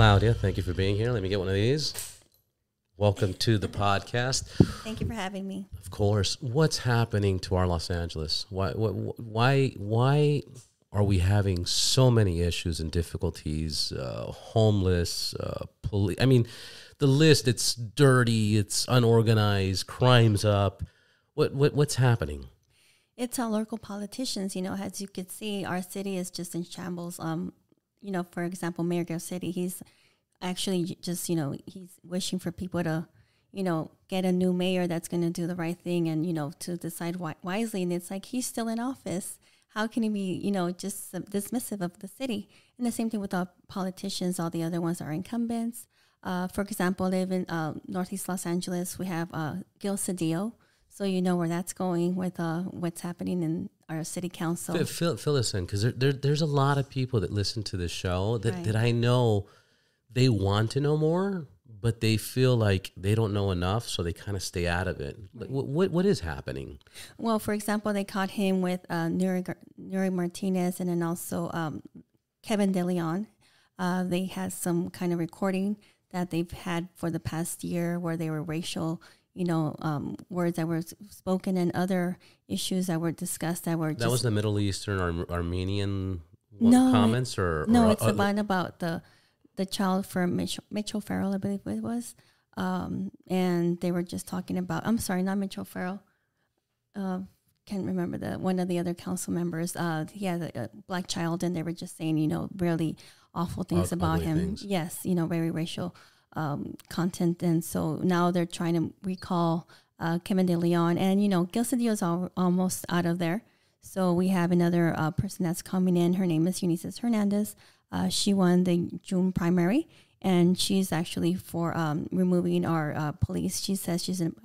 Claudia, thank you for being here. Let me get one of these. Welcome to the podcast. Thank you for having me. Of course. What's happening to our Los Angeles? Why are we having so many issues and difficulties? Homeless, police. I mean, the list. It's dirty. It's unorganized. Crime's up. What's happening? It's our local politicians. As you could see, our city is just in shambles. For example, Mayor Garcetti, he's actually just, he's wishing for people to, get a new mayor that's going to do the right thing and, to decide wisely. And it's like, he's still in office. How can he be, just dismissive of the city? And the same thing with our politicians. All the other ones are incumbents. For example, live in Northeast Los Angeles. We have Gil Cedillo. So you know where that's going with what's happening in our city council. Fill us in, because there's a lot of people that listen to this show that, right. that I know they want to know more, but they feel like they don't know enough, so they kind of stay out of it. Right. What is happening? Well, for example, they caught him with Nuri Martinez and then also Kevin De Leon. They had some kind of recording that they've had for the past year where they were racial words that were spoken and other issues that were discussed that were just... That was the Middle Eastern or Armenian comments? It's about the child for Mitchell Farrell, I believe it was. And they were just talking about... I'm sorry, not Mitchell Farrell. Can't remember one of the other council members. He had a black child, and they were just saying, really awful things about him. Things. Yes, very racial content. And so now they're trying to recall Kevin De Leon. And, Gil Cedillo is almost out of there. So we have another person that's coming in. Her name is Eunice Hernandez. She won the June primary, and she's actually for removing our police. She says she's an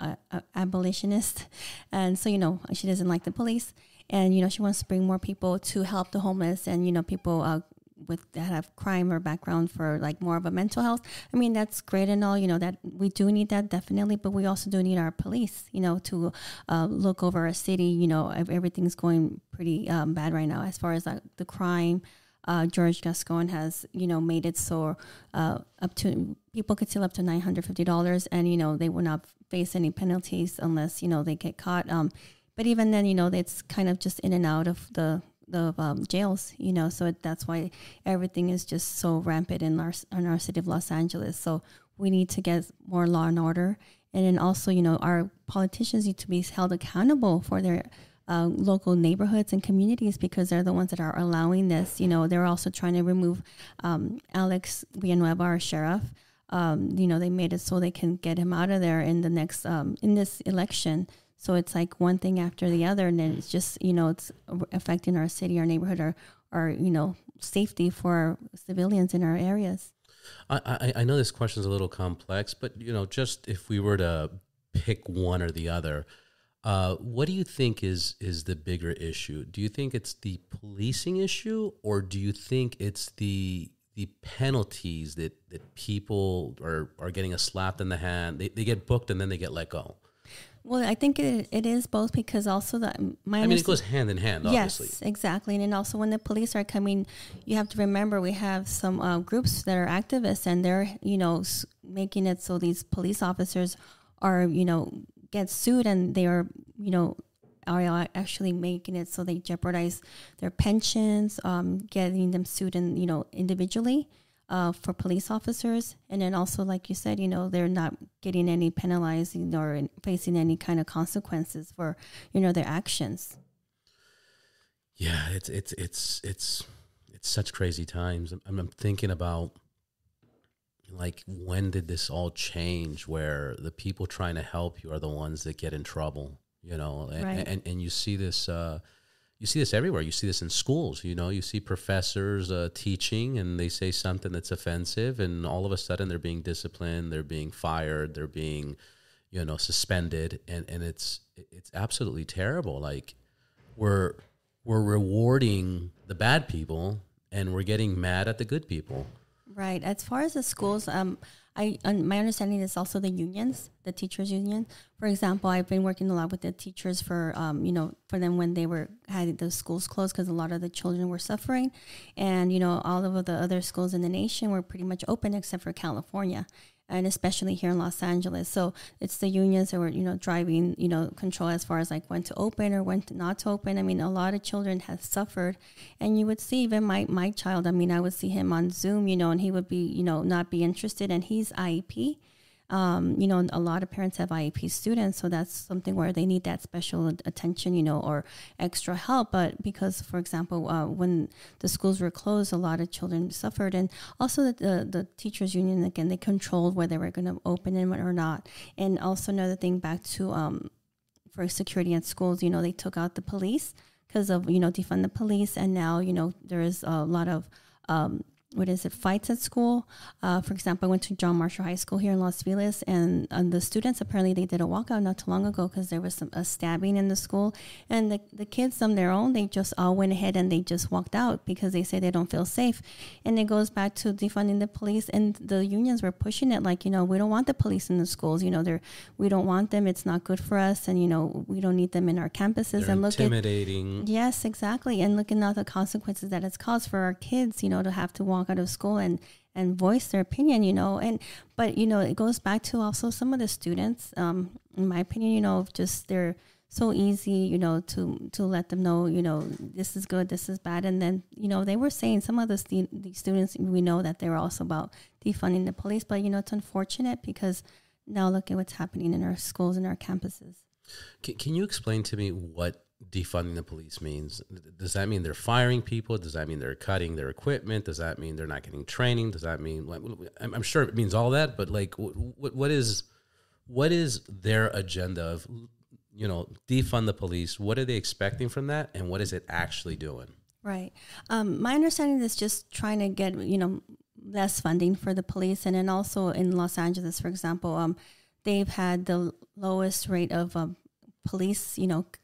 abolitionist. And so, she doesn't like the police. And, she wants to bring more people to help the homeless and, people that have crime or background for like more of a mental health. I mean, that's great and all, that we do need that definitely, but we also do need our police, to look over our city. Everything's going pretty bad right now as far as the crime. George Gascon has, made it so up to people could steal up to $950 and, they will not face any penalties unless, they get caught. But even then, it's kind of just in and out of the jails, so that's why everything is just so rampant in our city of Los Angeles. So we need to get more law and order. And then also, our politicians need to be held accountable for their local neighborhoods and communities because they're the ones that are allowing this. They're also trying to remove Alex Villanueva, our sheriff. They made it so they can get him out of there in the next, in this election. So it's like one thing after the other, and then it's just, it's affecting our city, our neighborhood, our safety for our civilians in our areas. I know this question is a little complex, but, just if we were to pick one or the other, what do you think is the bigger issue? Do you think it's the policing issue, or do you think it's the penalties that people are getting a slap in the hand? They get booked and then they get let go. Well, I think it is both because also it goes hand in hand, obviously. Yes, exactly. And then also when the police are coming, you have to remember we have some groups that are activists and they're, making it so these police officers are, get sued and they are, are actually making it so they jeopardize their pensions, getting them sued and, individually. For police officers. And then also, like you said, they're not getting any penalized or facing any kind of consequences for, their actions. Yeah, it's such crazy times. I'm thinking about, like, when did this all change where the people trying to help you are the ones that get in trouble, Right. And you see this, you see this everywhere. You see this in schools, you see professors teaching and they say something that's offensive and all of a sudden they're being disciplined, they're being fired, they're being, suspended. And it's absolutely terrible. Like we're rewarding the bad people and we're getting mad at the good people. Right. As far as the schools, my understanding is also the unions, the teachers union. For example, I've been working a lot with the teachers for, for them when they had the schools closed because a lot of the children were suffering, and all of the other schools in the nation were pretty much open except for California. And especially here in Los Angeles. So it's the unions that were, driving, control as far as like when to open or when to not to open. I mean, a lot of children have suffered. And you would see even my child, I mean, I would see him on Zoom, and he would be, not be interested. And he's IEP. A lot of parents have IEP students, so that's something where they need that special attention, or extra help. But because, for example, when the schools were closed, a lot of children suffered. And also the teachers union, again, they controlled whether they were going to open it or not. And also another thing back to for security at schools, they took out the police because of, defund the police. And now, there is a lot of fights at school. For example, I went to John Marshall High School here in Los Feliz, and the students, apparently they did a walkout not too long ago because there was a stabbing in the school. And the kids on their own, they just all went ahead and they just walked out because they say they don't feel safe. And it goes back to defunding the police, and the unions were pushing it like, we don't want the police in the schools. We don't want them. It's not good for us. And, we don't need them in our campuses. They're and intimidating. Yes, exactly. And looking at the consequences that it's caused for our kids, to have to walk out of school and voice their opinion, but it goes back to also some of the students, in my opinion, just they're so easy, to let them know, this is good, this is bad. And then, they were saying some of the students, we know that they were also about defunding the police, but, it's unfortunate because now look at what's happening in our schools and our campuses. Can you explain to me what defunding the police means? Does that mean they're firing people? Does that mean they're cutting their equipment? Does that mean they're not getting training? Does that mean, I'm sure it means all that, but like, what is their agenda of, defund the police? What are they expecting from that? And what is it actually doing? Right. My understanding is just trying to get, less funding for the police. And then also in Los Angeles, for example, they've had the lowest rate of police,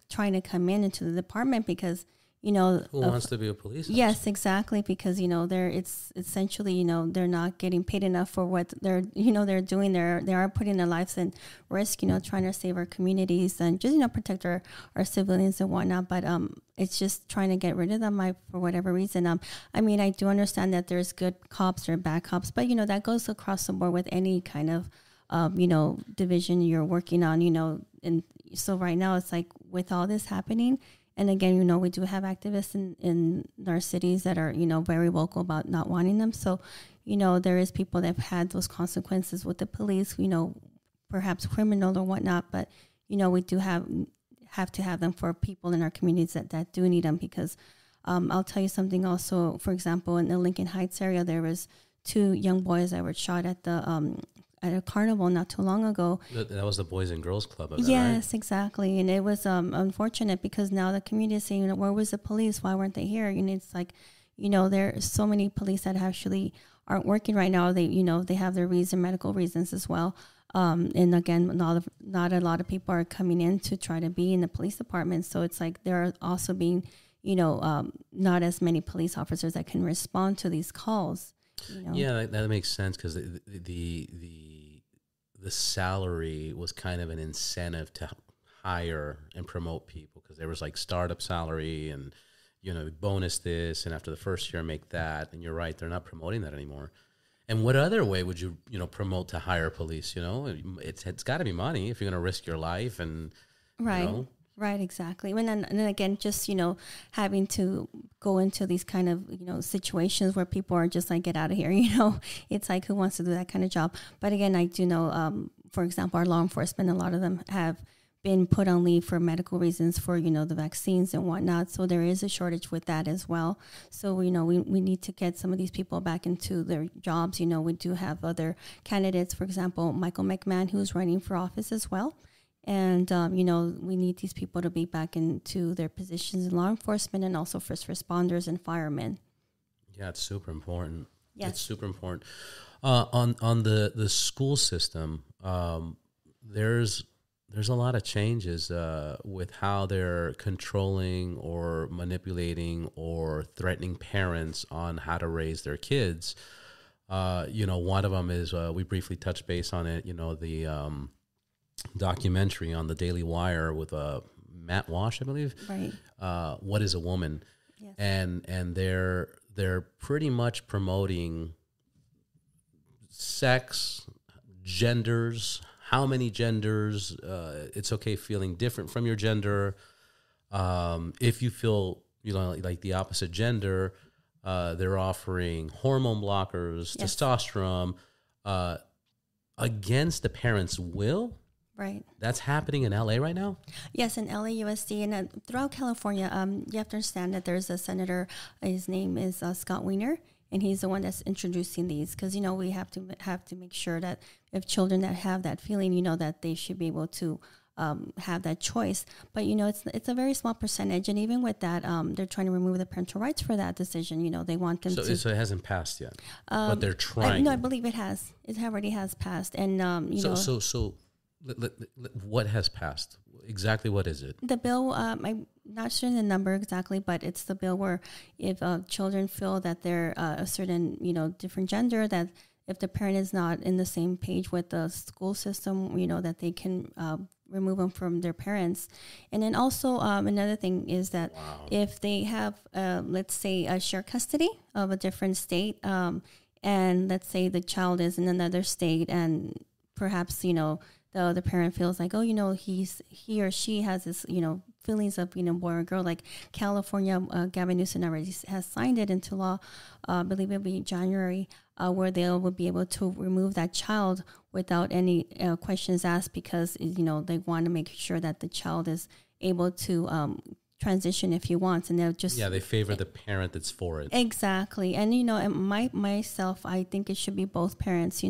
trying to come into the department because, who wants to be a police officer? Yes, exactly. Because, it's essentially, they're not getting paid enough for what they're doing. They are putting their lives in risk, trying to save our communities and just, protect our civilians and whatnot. But it's just trying to get rid of them for whatever reason. I mean, I do understand that there's good cops, there are bad cops, but, that goes across the board with any kind of division you're working on, and so right now it's like with all this happening, and again, we do have activists in our cities that are, very vocal about not wanting them. So, there is people that have had those consequences with the police, perhaps criminal or whatnot, but, we do have to have them for people in our communities that do need them because I'll tell you something also. For example, in the Lincoln Heights area, there was 2 young boys that were shot at a carnival not too long ago. That was the Boys and Girls Club of Yes, right? Exactly. And it was unfortunate because now the community is saying, where was the police? Why weren't they here? And it's like, there are so many police that actually aren't working right now. They, they have their medical reasons as well. And again, not a lot of people are coming in to try to be in the police department. So it's like there are also being, not as many police officers that can respond to these calls. Yeah, that makes sense because the salary was kind of an incentive to hire and promote people because there was like startup salary and bonus this and after the first year make that. And you're right, they're not promoting that anymore. And what other way would you promote to hire police? It's got to be money if you're going to risk your life and right. Right, exactly. And then again, just, having to go into these kind of, situations where people are just like, get out of here, it's like, who wants to do that kind of job? But again, I do know, for example, our law enforcement, a lot of them have been put on leave for medical reasons for, the vaccines and whatnot. So there is a shortage with that as well. So, we need to get some of these people back into their jobs. We do have other candidates, for example, Michael McMahon, who's running for office as well. And, we need these people to be back into their positions in law enforcement and also first responders and firemen. Yeah, it's super important. Yes. It's super important. On the school system, there's a lot of changes with how they're controlling or manipulating or threatening parents on how to raise their kids. One of them is we briefly touched base on it. The documentary on the Daily Wire with Matt Walsh, I believe. Right. What is a woman? Yes. And they're pretty much promoting sex, genders, how many genders. It's okay feeling different from your gender. If you feel like the opposite gender, they're offering hormone blockers, yes. testosterone, against the parents' will. Right. That's happening in LA right now? Yes, in LA, USD, and throughout California. You have to understand that there's a senator, his name is Scott Wiener, and he's the one that's introducing these, because, we have to make sure that if children that have that feeling, that they should be able to have that choice. But, it's a very small percentage. And even with that, they're trying to remove the parental rights for that decision. They want them to. So it hasn't passed yet, but they're trying. No, I believe it has. It already has passed. And, So what has passed? Exactly what is it? The bill, I'm not sure the number exactly, but it's the bill where if children feel that they're a certain, different gender, that if the parent is not in the same page with the school system, that they can remove them from their parents. And then also another thing is that if they have, let's say, a shared custody of a different state, and let's say the child is in another state, and perhaps, the parent feels like, he or she has this, feelings of, boy or girl, like California, Gavin Newsom already has signed it into law, I believe it'll be January, where they will be able to remove that child without any questions asked, because, they want to make sure that the child is able to transition if he wants, and they'll just they favor the parent that's for it. Exactly. And and myself, I think it should be both parents,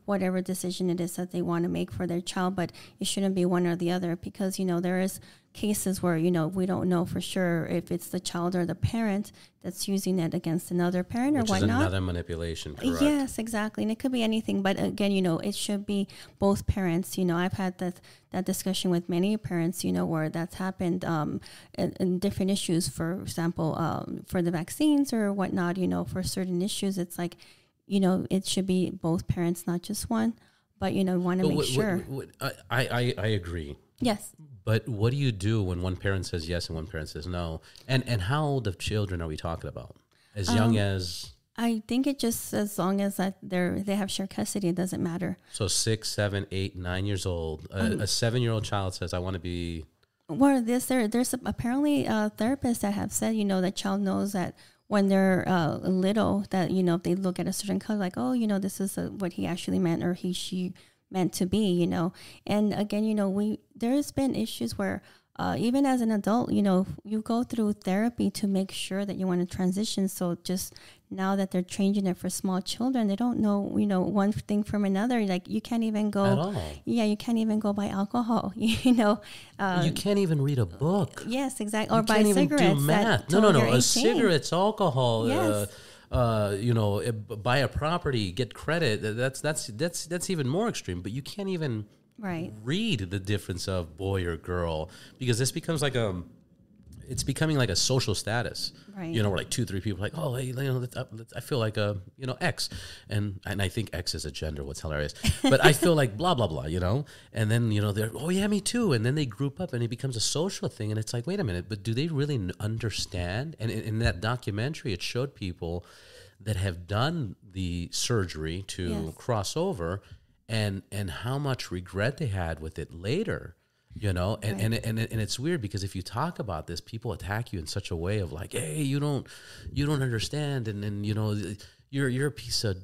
whatever decision it is that they want to make for their child, but it shouldn't be one or the other, because there is cases where we don't know for sure if it's the child or the parent that's using it against another parent, or whatnot. Which is another manipulation, correct? Yes, exactly. And it could be anything, but again, it should be both parents. I've had that discussion with many parents, where that's happened in different issues. For example, for the vaccines or whatnot, for certain issues, it's like, it should be both parents, not just one. But want to make sure. I agree. Yes. But what do you do when one parent says yes and one parent says no? And how old of children are we talking about? As young as? I think it just, as long as that they have shared custody, it doesn't matter. So 6, 7, 8, 9 years old. A 7-year-old child says, I want to be. Well, there's apparently therapists that have said, the child knows that when they're little, that, if they look at a certain color, like, this is what he actually meant, or she meant to be, And again, there's been issues where even as an adult, you go through therapy to make sure that you want to transition. So just now that they're changing it for small children, they don't know, one thing from another. Like, you can't even go. At all. Yeah, you can't even go buy alcohol, you can't even read a book. Yes, exactly. Or you buy can't cigarettes. Even do math. No. A cigarette's alcohol. Yes. Buy a property, get credit. That's even more extreme. But you can't even read the difference of boy or girl, because this becomes like it's becoming like a social status. Right. Where like 2-3 people are like, oh, hey, I feel like X, and I think X is a gender. What's hilarious, but I feel like blah blah blah. And then they're, oh yeah, me too, and then they group up and it becomes a social thing, and it's like, wait a minute, but do they really understand? And in that documentary, it showed people that have done the surgery to cross over, and how much regret they had with it later. And it's weird, because if you talk about this, people attack you in such a way of like, hey, you don't understand, and you're a piece of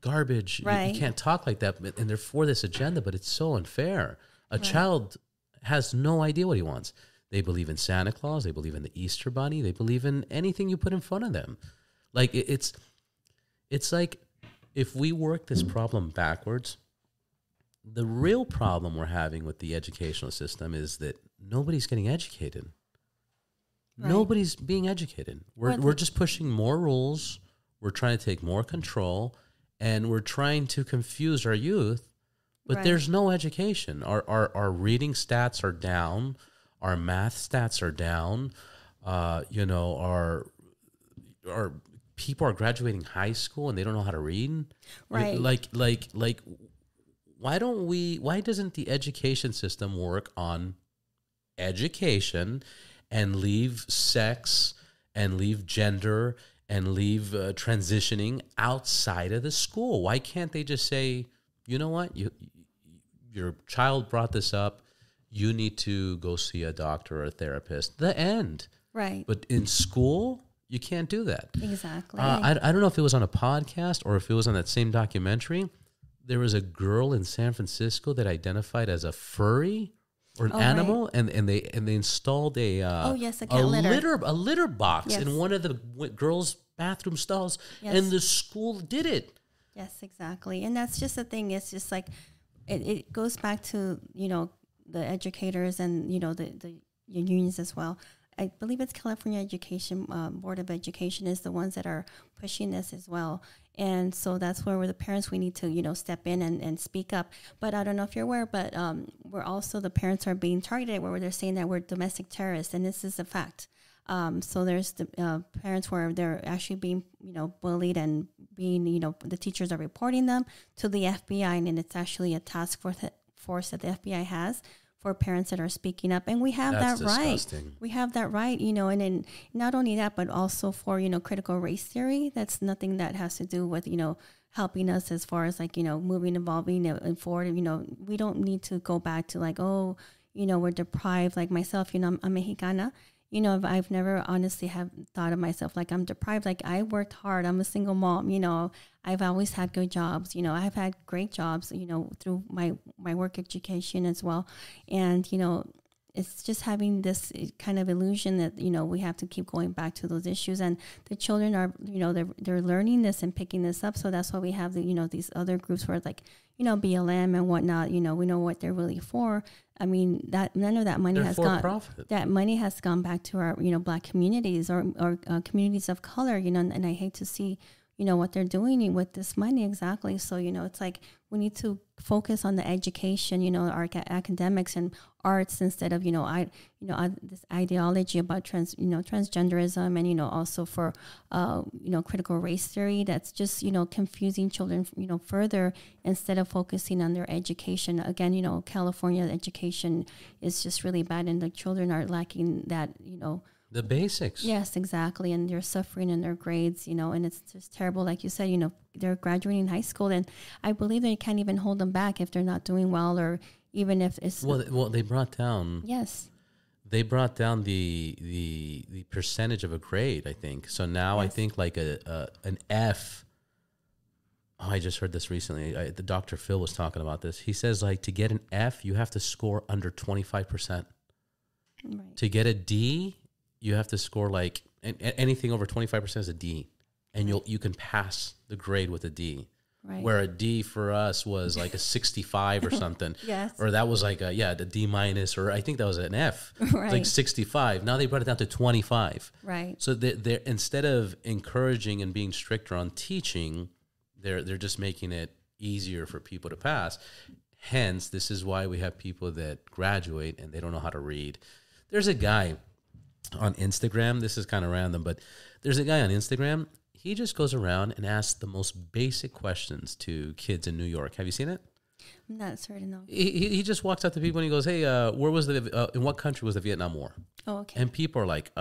garbage. You can't talk like that. And they're for this agenda, but it's so unfair. A child has no idea what he wants. They believe in Santa Claus. They believe in the Easter Bunny. They believe in anything you put in front of them. Like it's like, if we work this problem backwards, the real problem we're having with the educational system is that nobody's getting educated. Right. Nobody's being educated. We're just pushing more rules. We're trying to take more control, and we're trying to confuse our youth. But there's no education. Our reading stats are down. Our math stats are down. Our people are graduating high school and they don't know how to read. Right. Like, why doesn't the education system work on education and leave sex and leave gender and leave transitioning outside of the school? Why can't they just say, you know what, your child brought this up, you need to go see a doctor or a therapist, the end. Right. But in school, you can't do that. Exactly. I don't know if it was on a podcast or if it was on that same documentary. There was a girl in San Francisco that identified as a furry or an animal, right. and they installed a litter box in one of the girls' bathroom stalls, and the school did it. Yes, exactly. And that's just the thing. It's just like it goes back to, you know, the educators and, you know, the unions as well. I believe it's California Education Board of Education is the ones that are pushing this as well. And so that's where we're the parents, we need to, you know, step in and speak up. But I don't know if you're aware, but we're also, the parents are being targeted where they're saying that we're domestic terrorists, and this is a fact. So there's the parents where they're actually being, you know, bullied and being, you know, the teachers are reporting them to the FBI, and it's actually a task force that the FBI has for parents that are speaking up. And we have that disgusting. Right. We have that right, you know, and then not only that, but also for, you know, critical race theory. That's nothing that has to do with, you know, helping us as far as like, you know, evolving and forward. You know, we don't need to go back to like, oh, you know, we're deprived. Like myself, you know, I'm Mexicana. You know, I've never honestly have thought of myself like I'm deprived. Like I worked hard. I'm a single mom. You know, I've always had good jobs. You know, I've had great jobs, you know, through my work education as well. And, you know, it's just having this kind of illusion that, you know, we have to keep going back to those issues. And the children are, you know, they're learning this and picking this up. So that's why we have the, you know, these other groups where like, you know, BLM and whatnot, you know, we know what they're really for. I mean, that none of that money has gone. Profit. That money has gone back to our, you know, Black communities or communities of color, you know, and I hate to see, you know, what they're doing with this money exactly. So, you know, it's like we need to focus on the education, you know, our academics and arts instead of, you know, this ideology about transgenderism and, you know, also for, you know, critical race theory that's just, you know, confusing children, you know, further instead of focusing on their education. Again, you know, California education is just really bad and the children are lacking that, you know, the basics. Yes, exactly. And they're suffering in their grades, you know, and it's just terrible. Like you said, you know, they're graduating high school and I believe they can't even hold them back if they're not doing well or even if it's... Well, they brought down... Yes. They brought down the percentage of a grade, I think. So now I think like an F... Oh, I just heard this recently. The Dr. Phil was talking about this. He says like to get an F, you have to score under 25%. Right. To get a D... You have to score like anything over 25% is a D, and you can pass the grade with a D. Right. Where a D for us was like a 65 or something. Yes. Or that was like the D minus, or I think that was an F. Right. Like 65. Now they brought it down to 25. Right. So they're instead of encouraging and being stricter on teaching, they're just making it easier for people to pass. Hence, this is why we have people that graduate and they don't know how to read. There's a guy on Instagram, this is kind of random, but there's a guy on Instagram, he just goes around and asks the most basic questions to kids in New York. Have you seen it? I'm not certain, no. He just walks up to people and he goes, hey, where was in what country was the Vietnam War? Oh, okay. And people are like,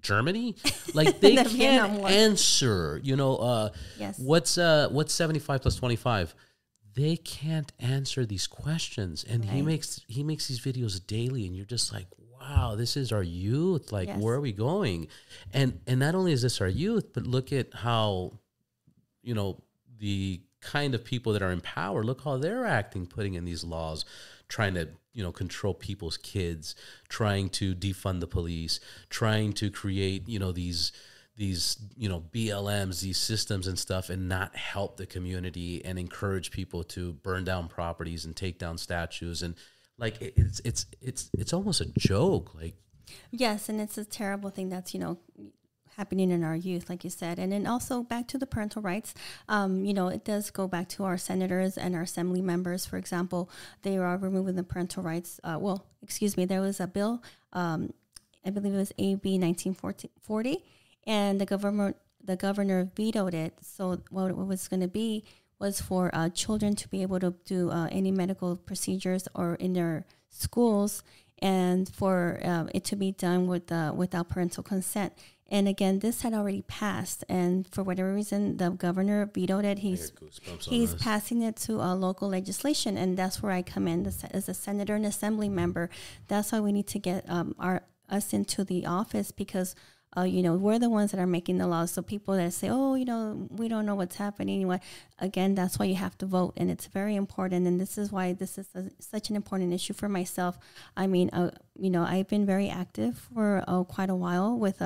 Germany? Like they can't answer, you know, yes. What's 75 plus 25? They can't answer these questions. And he makes these videos daily and you're just like, wow, this is our youth. Like, where are we going? And not only is this our youth, but look at how, you know, the kind of people that are in power, look how they're acting, putting in these laws, trying to, you know, control people's kids, trying to defund the police, trying to create, you know, these, you know, BLMs, these systems and stuff, and not help the community and encourage people to burn down properties and take down statues. And like it's almost a joke. Like, yes, and it's a terrible thing that's, you know, happening in our youth, like you said. And then also back to the parental rights, you know, it does go back to our senators and our assembly members. For example, they are removing the parental rights. There was a bill, I believe it was AB 1940, and the the governor vetoed it. So what it was going to be was for children to be able to do any medical procedures or in their schools, and for it to be done without parental consent. And again, this had already passed, and for whatever reason, the governor vetoed it. He's passing it to local legislation, and that's where I come in as a senator and assembly member. That's why we need to get us into the office, because we're the ones that are making the laws. So people that say, oh, we don't know what's happening. Again, that's why you have to vote. And it's very important. And this is why this is such an important issue for myself. I mean, I've been very active for quite a while with,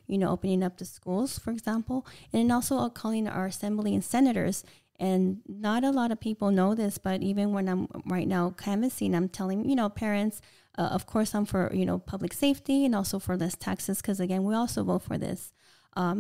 opening up the schools, for example, and also calling our assembly and senators. And not a lot of people know this, but even when I'm right now canvassing, I'm telling, parents, of course, I'm for, public safety and also for less taxes, because, again, we also vote for this.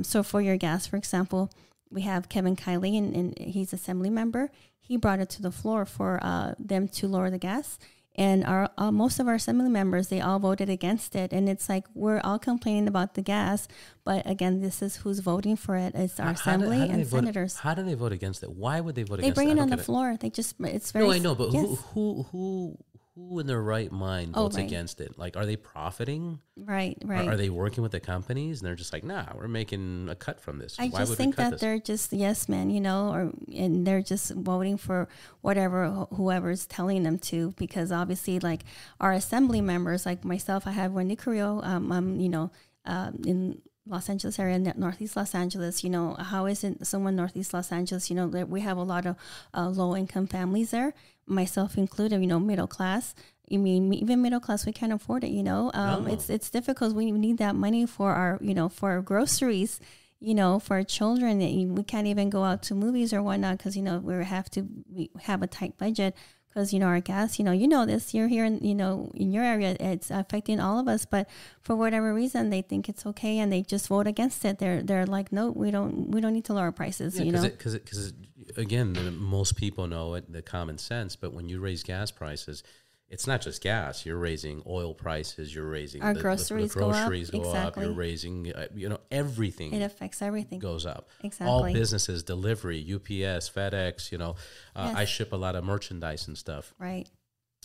So for your gas, for example, we have Kevin Kiley, and he's assembly member. He brought it to the floor for them to lower the gas. And most of our assembly members, they all voted against it. And it's like we're all complaining about the gas. But, again, this is who's voting for it. It's our assembly and senators. How do they vote against it? Why would they vote against it? They bring it on the floor. They just, it's very... No, I know, but yes. Who in their right mind votes against it? Like, are they profiting? Right. Are they working with the companies? And they're just like, nah, we're making a cut from this. I just think that they're just yes men, and they're just voting for whoever's telling them to, because obviously, like, our assembly members, like myself, I have Wendy Carrillo, I'm, in Los Angeles area, Northeast Los Angeles. How is it someone Northeast Los Angeles? We have a lot of low income families there, myself included. Middle class. I mean, even middle class, we can't afford it. No. It's difficult. We need that money for our for our groceries. For our children. We can't even go out to movies or whatnot because we have a tight budget. Because, our gas, this, you're here in your area, it's affecting all of us. But for whatever reason, they think it's okay and they just vote against it. They're like, no, we don't need to lower prices, Because, again, most people know it, the common sense. But when you raise gas prices, it's not just gas. You're raising oil prices. You're raising our groceries go up. Exactly. You're raising, everything. It affects everything. Goes up. Exactly. All businesses, delivery, UPS, FedEx. Yes. I ship a lot of merchandise and stuff. Right.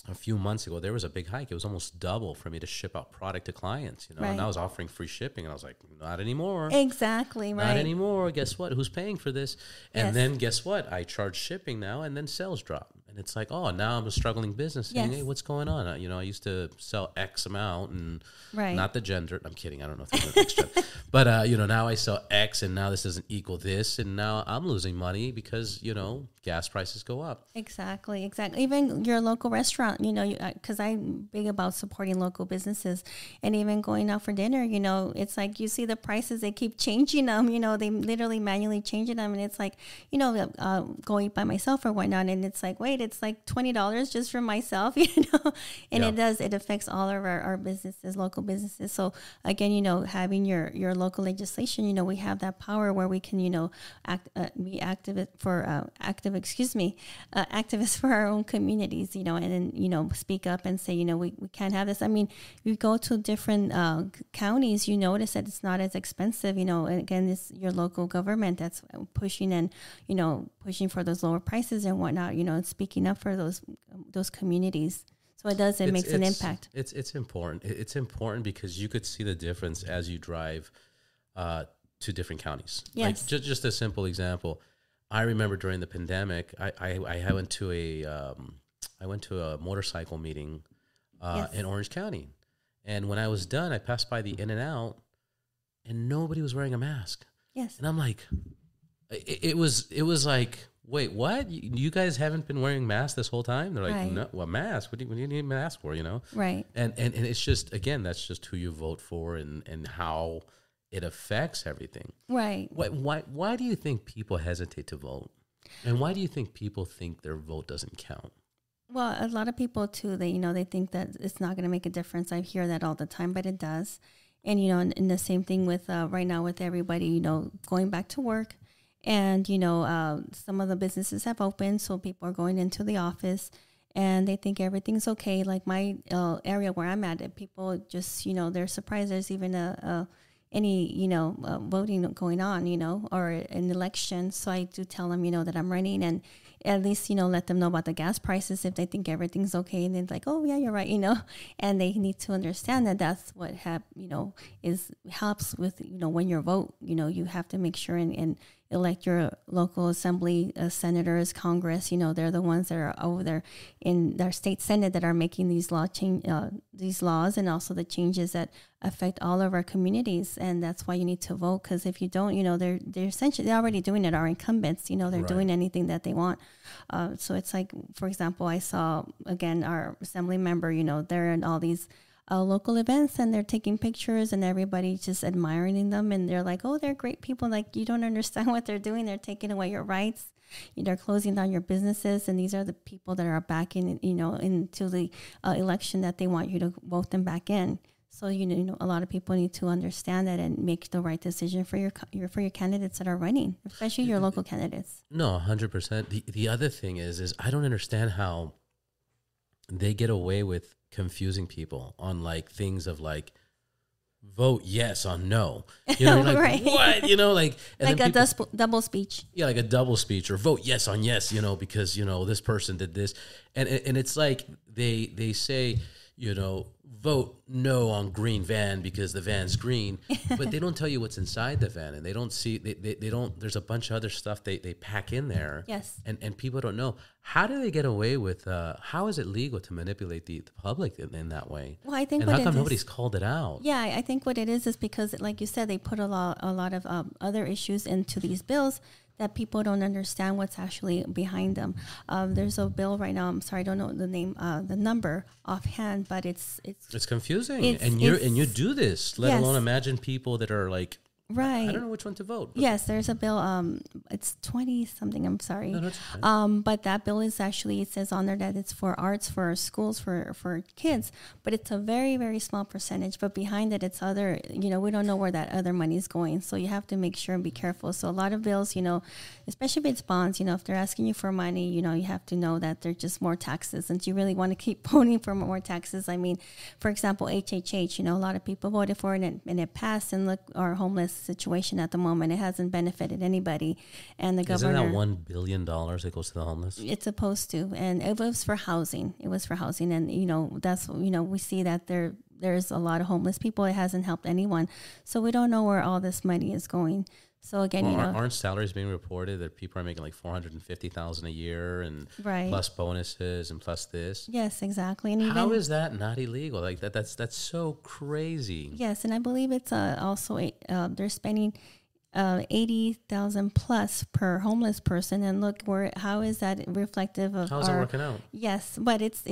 A few months ago, there was a big hike. It was almost double for me to ship out product to clients. Right. And I was offering free shipping, and I was like, not anymore. Exactly. Right. Not anymore. Guess what? Who's paying for this? And then guess what? I charge shipping now, and then sales drop. And it's like, oh, now I'm a struggling business. Saying, hey, what's going on? I used to sell X amount and not the gender. I'm kidding. I don't know if they're X gender. But, now I sell X and now this doesn't equal this. And now I'm losing money because, gas prices go up. Exactly. Even your local restaurant, because I'm big about supporting local businesses and even going out for dinner, it's like you see the prices, they keep changing them, they literally manually changing them. And it's like, go eat by myself or whatnot. And it's like, wait, it's like $20 just for myself, and it affects all of our businesses, local businesses. So again, having your local legislation, we have that power where we can, be activists for our own communities, and then, speak up and say, we can't have this. I mean, you go to different counties, you notice that it's not as expensive, and again, it's your local government that's pushing and, pushing for those lower prices and whatnot, and speaking up for those communities. So it makes an impact. It's important. It's important because you could see the difference as you drive to different counties. Yes. Like just a simple example. I remember during the pandemic, I went to a motorcycle meeting in Orange County, and when I was done, I passed by the In-N-Out, and nobody was wearing a mask. Yes. And I'm like, it was like, wait, what? You guys haven't been wearing masks this whole time? They're like, no, a mask? What do you need a mask for, Right. And it's just, again, that's just who you vote for and how it affects everything. Right. Why do you think people hesitate to vote? And why do you think people think their vote doesn't count? Well, a lot of people, too, they think that it's not going to make a difference. I hear that all the time, but it does. And, and the same thing with right now with everybody, going back to work. And, some of the businesses have opened, so people are going into the office and they think everything's okay. Like my area where I'm at, people just, they're surprised there's even any, voting going on, or an election. So I do tell them, that I'm running, and at least, let them know about the gas prices if they think everything's okay. And they're like, oh, yeah, you're right, and they need to understand that that's what helps with, when you vote, you have to make sure and elect your local assembly, senators, Congress. They're the ones that are over there in their state senate that are making these laws, and also the changes that affect all of our communities. And that's why you need to vote, because if you don't, they're essentially, they're already doing it. Our incumbents, they're right. doing anything that they want. So it's like, for example, I saw again our assembly member. They're in all these local events, and they're taking pictures, and everybody's just admiring them, and they're like, oh, they're great people. Like, you don't understand what they're doing. They're taking away your rights. They're closing down your businesses, and these are the people that are backing, into the election that they want you to vote them back in. So, a lot of people need to understand that and make the right decision for your candidates that are running, especially your local candidates. No, 100%. The other thing is I don't understand how they get away with confusing people on like things of like vote yes on no. Like, right. What? And like a double speech. Yeah, like a double speech, or vote yes on yes, because this person did this. And it's like they say, vote no on green van because the van's green, but they don't tell you what's inside the van, and they don't see, they don't, there's a bunch of other stuff they pack in there. Yes. And people don't know. How do they get away with, how is it legal to manipulate the public in that way? Well, I think, and how come nobody's called it out? Yeah, I think what it is because, like you said, they put a lot of other issues into these bills that people don't understand what's actually behind them. There's a bill right now. I'm sorry, I don't know the name, the number offhand, but it's confusing. And you do this, let alone imagine people that are like, right. I don't know which one to vote. Yes, there's a bill. It's 20 something. I'm sorry. No, that's okay. But that bill is actually, it says on there that it's for arts, for schools, for kids. But it's a very, very small percentage. But behind it, it's other. We don't know where that other money is going. So you have to make sure and be careful. So a lot of bills, especially if it's bonds, if they're asking you for money, you have to know that they're just more taxes. And do you really want to keep voting for more taxes? I mean, for example, HHH. A lot of people voted for it and it passed. And look, our homeless situation at the moment, it hasn't benefited anybody, and the governor. Isn't that $1 billion that goes to the homeless? It's supposed to, and it was for housing. And that's we see that there's a lot of homeless people. It hasn't helped anyone, so we don't know where all this money is going. So again, aren't salaries being reported that people are making like $450,000 a year, and right. plus bonuses and plus this? Yes, exactly. And how is that not illegal? Like that's so crazy. Yes, and I believe it's also they're spending $80,000 plus per homeless person, and look how is that reflective of how's it working out? Yes, but it's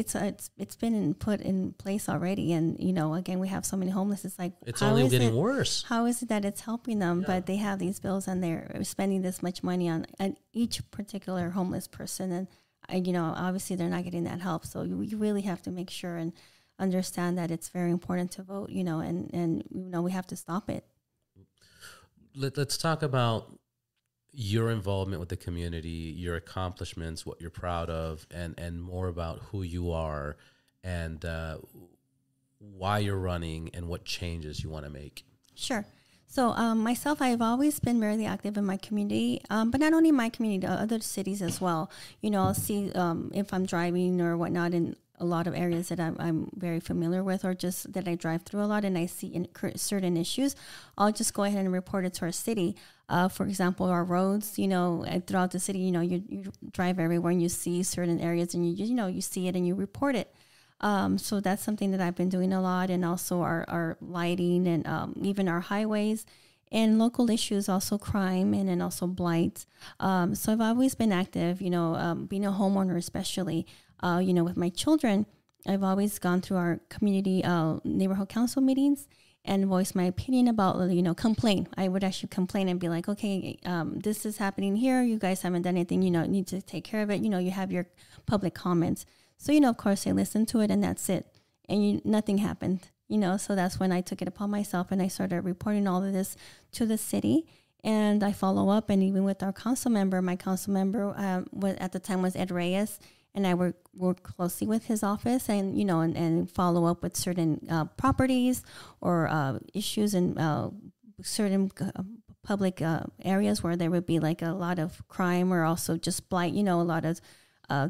been put in place already, and again we have so many homeless. It's like it's only getting worse. How is it that it's helping them? Yeah. But they have these bills and they're spending this much money on each particular homeless person, and obviously they're not getting that help. So you really have to make sure and understand that it's very important to vote. And we have to stop it. Let's talk about your involvement with the community, your accomplishments, what you're proud of, and more about who you are and why you're running and what changes you want to make. Sure. So myself, I've always been very active in my community, but not only my community, other cities as well. I'll see if I'm driving or whatnot in a lot of areas that I'm very familiar with, or just that I drive through a lot and I see certain issues, I'll just go ahead and report it to our city. For example, our roads, throughout the city, you drive everywhere and you see certain areas and you see it and you report it. So that's something that I've been doing a lot, and also our lighting and even our highways and local issues, also crime and then also blight. So I've always been active, being a homeowner especially. With my children, I've always gone through our community neighborhood council meetings and voice my opinion about, complain. I would actually complain and be like, okay, this is happening here. You guys haven't done anything, need to take care of it. You have your public comments. So, of course, I listened to it and that's it. And nothing happened, so that's when I took it upon myself and I started reporting all of this to the city. And I follow up, and even with our council member, my council member at the time was Ed Reyes, and I work closely with his office and, and follow up with certain properties or issues and certain public areas where there would be like a lot of crime or also just blight, a lot of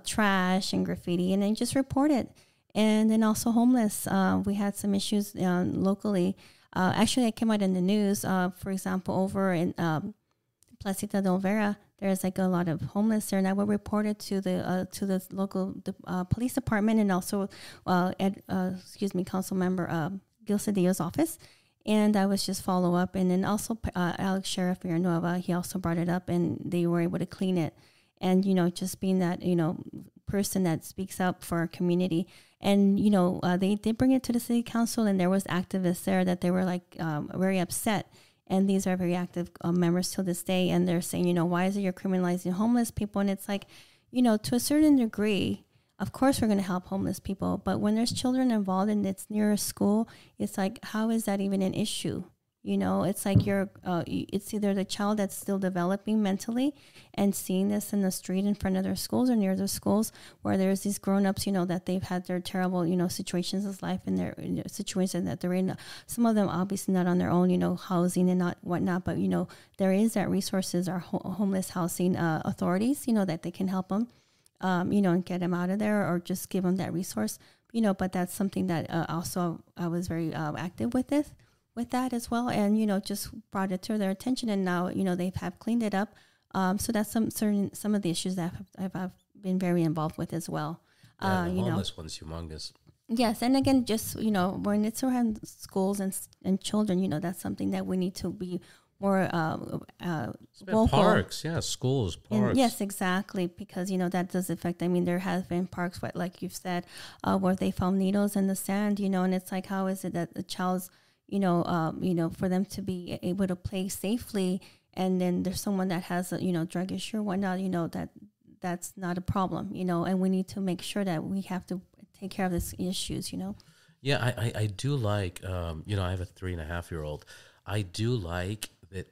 trash and graffiti, and then just report it. And then also homeless. We had some issues locally. Actually, it came out in the news. For example, over in Placita del Vera, there's like a lot of homeless there, and I will report it to the local police department and also council member Gil Cedillo's office. And I was just follow up, and then also Alex Sheriff Villanueva, he also brought it up, and they were able to clean it. And just being that person that speaks up for our community, and they did bring it to the city council, and there was activists there that they were like very upset. And these are very active members till this day, and they're saying, why is it you're criminalizing homeless people? And it's like, to a certain degree, of course we're going to help homeless people, but when there's children involved and it's near a school, it's like, how is that even an issue? It's like it's either the child that's still developing mentally and seeing this in the street in front of their schools or near their schools, where there's these grown-ups, that they've had their terrible, situations of life and their situation that they're in. Some of them obviously not on their own, housing and not whatnot, but, there is that resources, our homeless housing authorities, that they can help them, and get them out of there or just give them that resource, but that's something that also I was very active with this. With that as well, and just brought it to their attention, and now they have cleaned it up. So that's some of the issues that I've been very involved with as well. Yeah, the homeless one's humongous. Yes, and again, just when it's around schools and children, that's something that we need to be more vocal. Parks, yeah, schools, parks. And yes, exactly, because that does affect. I mean, there have been parks, like you've said, where they found needles in the sand, and it's like, how is it that the child's for them to be able to play safely, and then there's someone that has a, drug issue or whatnot, that's not a problem, and we need to make sure that we have to take care of these issues, Yeah, I do like, I have a 3.5-year-old. I do like that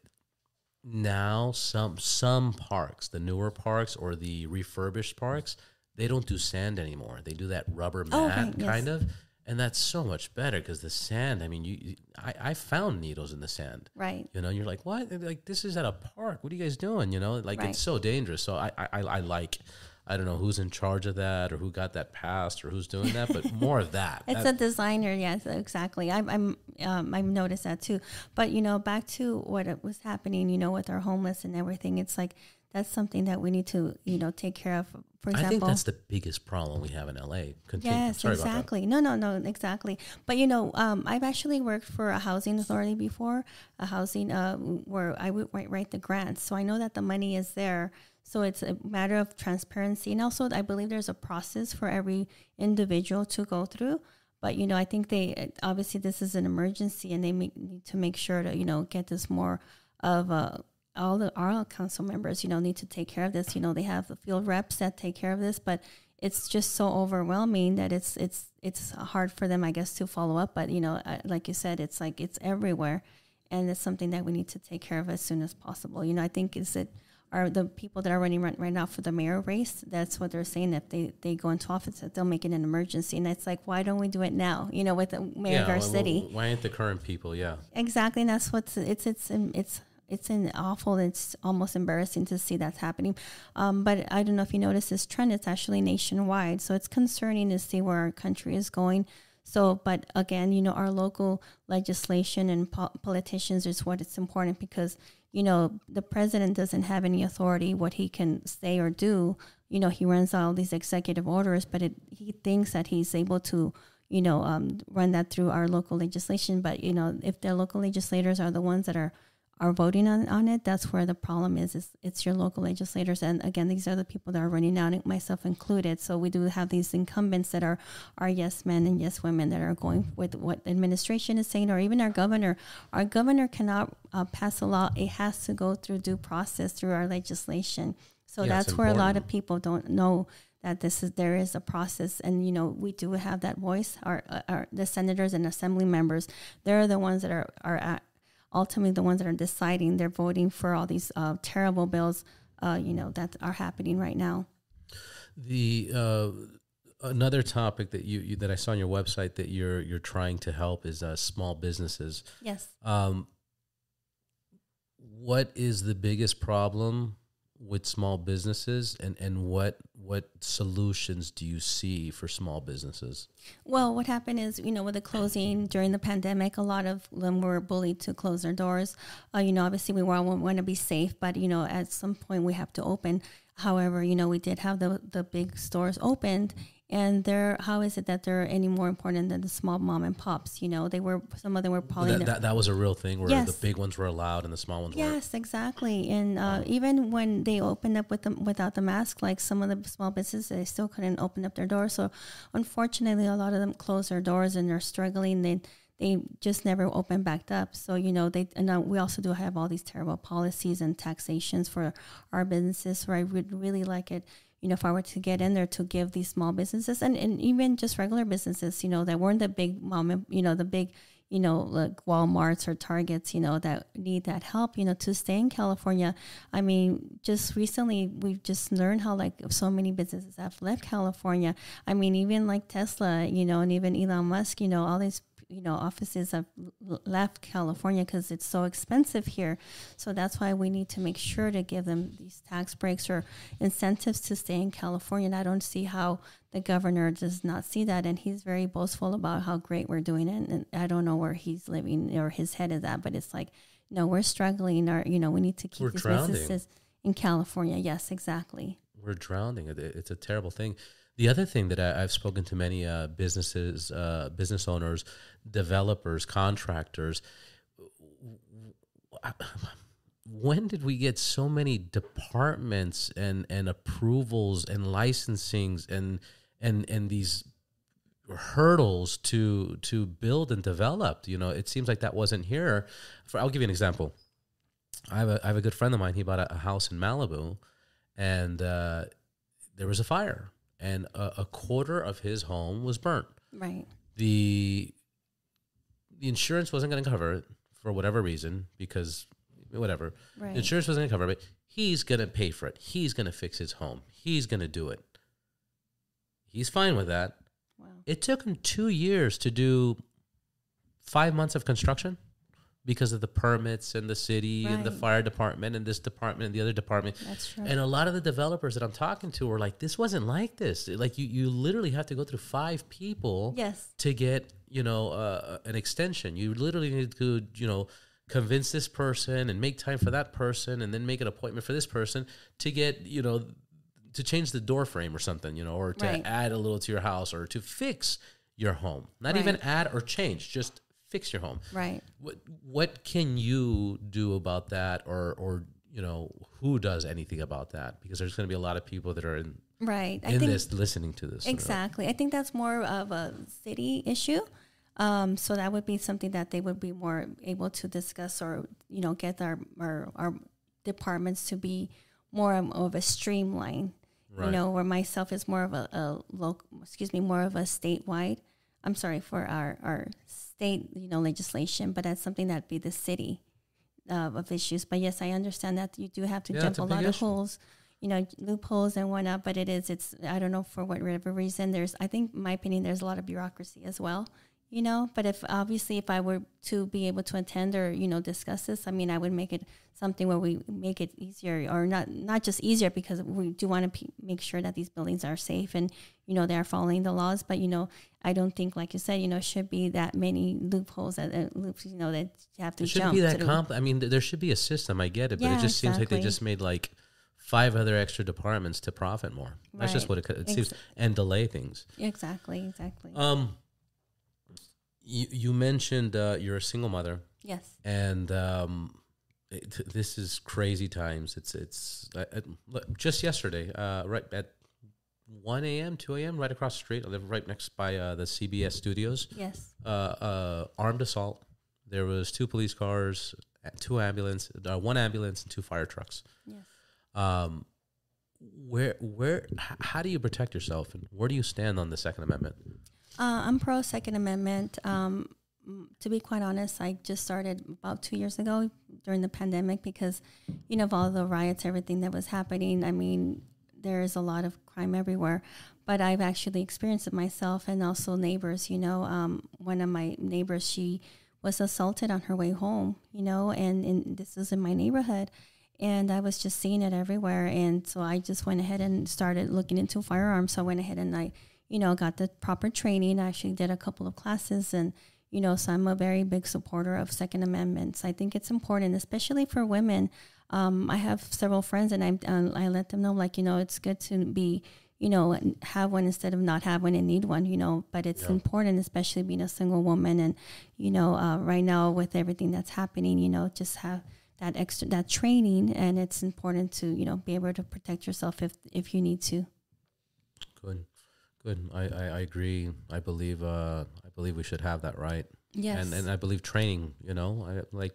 now some parks, the newer parks or the refurbished parks, they don't do sand anymore. They do that rubber mat kind of. And that's so much better because the sand, I mean, I found needles in the sand. Right. You're like, what? Like, this is at a park. What are you guys doing? It's so dangerous. So I like, I don't know who's in charge of that or who got that passed or who's doing that, but more of that. It's a designer. Yes, exactly. I've noticed that too. But, back to what was happening, with our homeless and everything, it's like, that's something that we need to, take care of. For example, I think that's the biggest problem we have in LA. Continue. Yes, Sorry exactly. About that. No, exactly. But I've actually worked for a housing authority before, a housing where I would write the grants. So I know that the money is there. So it's a matter of transparency, and also I believe there's a process for every individual to go through. But I think they obviously this is an emergency, and they need to make sure to get this more of a. Our council members, need to take care of this. They have the field reps that take care of this, but it's just so overwhelming that it's hard for them, I guess, to follow up. But like you said, it's like it's everywhere, and it's something that we need to take care of as soon as possible. I think are the people that are running right now for the mayor race. That's what they're saying. If they go into office, that they'll make it an emergency, and it's like, why don't we do it now? With the mayor of our city. Why aren't the current people? Yeah, exactly. And that's what's it's awful. It's almost embarrassing to see that's happening. But I don't know if you notice this trend. It's actually nationwide. So it's concerning to see where our country is going. So, but again, our local legislation and politicians is what it's important because, the president doesn't have any authority what he can say or do. He runs all these executive orders, but he thinks that he's able to, run that through our local legislation. But, if the local legislators are the ones that are voting on it, that's where the problem is it's your local legislators. And again, these are the people that are running out, myself included. So we do have these incumbents that are yes men and yes women that are going with what the administration is saying, or even our governor. Our governor cannot pass a law. It has to go through due process through our legislation. So that's where a lot of people don't know that there is a process, and we do have that voice. The senators and assembly members, they're the ones that are ultimately the ones that are deciding. They're voting for all these terrible bills, that are happening right now. The another topic that that I saw on your website that you're trying to help is small businesses. Yes. what is the biggest problem with small businesses, and what solutions do you see for small businesses? Well, what happened is, with the closing during the pandemic, a lot of them were bullied to close their doors. Obviously we want to be safe, but, at some point we have to open. However, we did have the big stores opened, and how is it that they're any more important than the small mom and pops? Some of them were probably that was a real thing where yes. the big ones were allowed and the small ones weren't. Yes, exactly. And even when they opened up without the mask, like some of the small businesses, they still couldn't open up their doors. So unfortunately, a lot of them closed their doors and they're struggling. They just never opened back up. So, we also do have all these terrible policies and taxations for our businesses. So I would really like it, if I were to get in there, to give these small businesses and even just regular businesses, that weren't the big the big, like Walmarts or Targets, that need that help, to stay in California. I mean, just recently, we've just learned how, like, so many businesses have left California. I mean, even like Tesla, and even Elon Musk, all these offices have left California because it's so expensive here. So that's why we need to make sure to give them these tax breaks or incentives to stay in California. And I don't see how the governor does not see that. And he's very boastful about how great we're doing it. And I don't know where he's living or his head is at, but it's like, no, we're struggling, or, we need to keep these businesses in California. Yes, exactly. We're drowning. It's a terrible thing. The other thing that I've spoken to many businesses, business owners, developers, contractors, when did we get so many departments and approvals and licensings and these hurdles to build and develop? It seems like that wasn't here. I'll give you an example. I have a good friend of mine. He bought a house in Malibu, and there was a fire. And a quarter of his home was burnt. Right. The insurance wasn't going to cover it for whatever reason, because whatever. Right. The insurance wasn't going to cover it, but he's going to pay for it. He's going to fix his home. He's going to do it. He's fine with that. Wow. It took him 2 years to do 5 months of construction because of the permits and the city and the fire department and this department and the other department. That's true. And a lot of the developers that I'm talking to were like, this wasn't like this. Like you literally have to go through 5 people to get, an extension. You literally need to, convince this person and make time for that person and then make an appointment for this person to get, to change the door frame or something, or to add a little to your house or to fix your home. Not even add or change, just fix your home. Right. What can you do about that, or who does anything about that? Because there's going to be a lot of people that are in this listening to this. Exactly. I think that's more of a city issue. So that would be something that they would be more able to discuss, or get our departments to be more of a streamline. Right. Where myself is more of a more of a statewide. I'm sorry, for our state, legislation, but that's something that'd be the city of issues. But yes, I understand that you do have to jump a lot of holes, loopholes and whatnot. But it's I don't know, for whatever reason. I think, in my opinion, there's a lot of bureaucracy as well. But if I were to be able to attend or, discuss this, I mean, I would make it something where we make it easier, or not just easier, because we do want to make sure that these buildings are safe and, they are following the laws. But, I don't think, like you said, should be that many loopholes that you have to jump. It shouldn't be that I mean, there should be a system. I get it, but it just seems like they just made like 5 other extra departments to profit more. That's just what it seems, and delay things. Exactly. You mentioned you're a single mother. Yes. And this is crazy times. It's just yesterday, right at 1 a.m., 2 a.m., right across the street. I live right next by the CBS studios. Yes. Armed assault. There was 2 police cars, 1 ambulance, and 2 fire trucks. Yes. How do you protect yourself, and where do you stand on the Second Amendment? I'm pro Second Amendment. To be quite honest, I just started about 2 years ago during the pandemic because, of all the riots, everything that was happening. I mean, there's a lot of crime everywhere, but I've actually experienced it myself, and also neighbors. One of my neighbors, she was assaulted on her way home, and this is in my neighborhood. And I was just seeing it everywhere. And so I just went ahead and started looking into firearms. So I went ahead and I, got the proper training. I actually did a couple of classes and, so I'm a very big supporter of Second Amendments. I think it's important, especially for women. I have several friends and I let them know, it's good to be, have one instead of not have one and need one, but it's important, especially being a single woman. And, right now with everything that's happening, just have that training, and it's important to be able to protect yourself if you need to. Good. I agree. I believe we should have that right. Yes. And I believe training. I like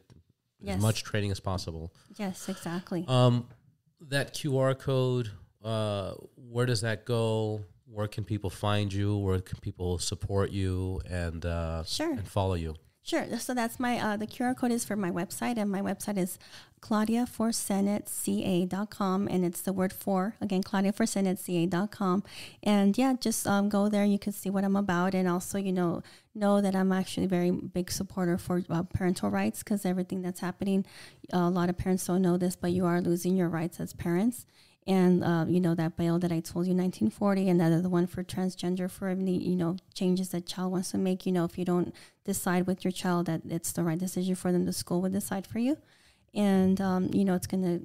as much training as possible. Yes, exactly. That QR code. Where does that go? Where can people find you? Where can people support you and and follow you? Sure. So that's my, the QR code is for my website, and my website is claudiaforsenetca.com, and it's the word for, again, claudiaforsenetca.com. And just go there. You can see what I'm about. And also, know that I'm actually a very big supporter for parental rights, because everything that's happening, a lot of parents don't know this, but you are losing your rights as parents. And, that bill that I told you, 1940, and that other one for transgender, for any, changes that child wants to make, if you don't decide with your child that it's the right decision for them, the school would decide for you. And, it's going to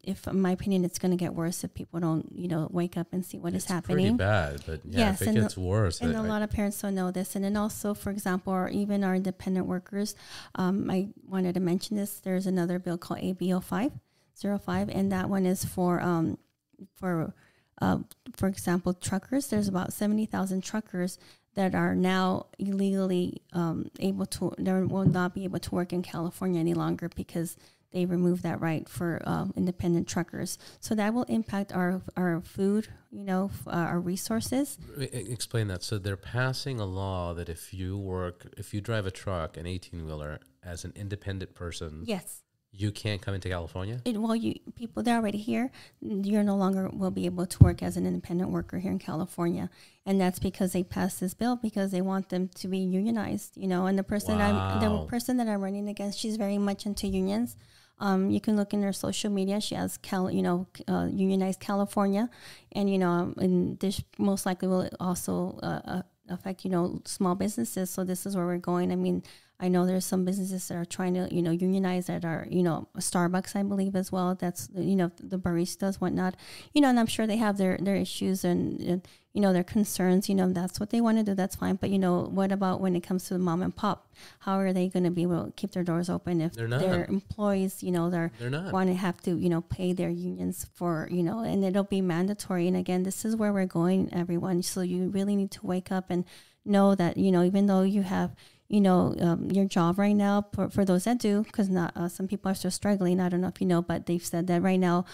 in my opinion, it's going to get worse if people don't, wake up and see what is happening. It's pretty bad, but if it gets worse. And a lot of parents don't know this. And then also, for example, or even our independent workers, I wanted to mention this. There's another bill called AB 05, and that one is for example, truckers. There's about 70,000 truckers that are now illegally they will not be able to work in California any longer because they removed that right for independent truckers. So that will impact our food, our resources. Explain that. So they're passing a law that if you drive a truck, an 18-wheeler, as an independent person, yes, you can't come into California? People, they're already here. You're no longer will be able to work as an independent worker here in California. And that's because they passed this bill because they want them to be unionized, and the person the person that I'm running against, she's very much into unions. You can look in her social media. She has unionized California, and and this most likely will also affect small businesses. So this is where we're going. I mean, I know there's some businesses that are trying to unionize that are Starbucks, I believe, as well. That's the baristas, whatnot. And I'm sure they have their issues and their concerns. That's what they want to do. That's fine. But what about when it comes to the mom and pop? How are they going to be able to keep their doors open if their employees they're not want to have to pay their unions for and it'll be mandatory. And again, this is where we're going, everyone. So you really need to wake up and know that even though you have your job right now, for those that do, because not some people are still struggling. I don't know if but they've said that right now,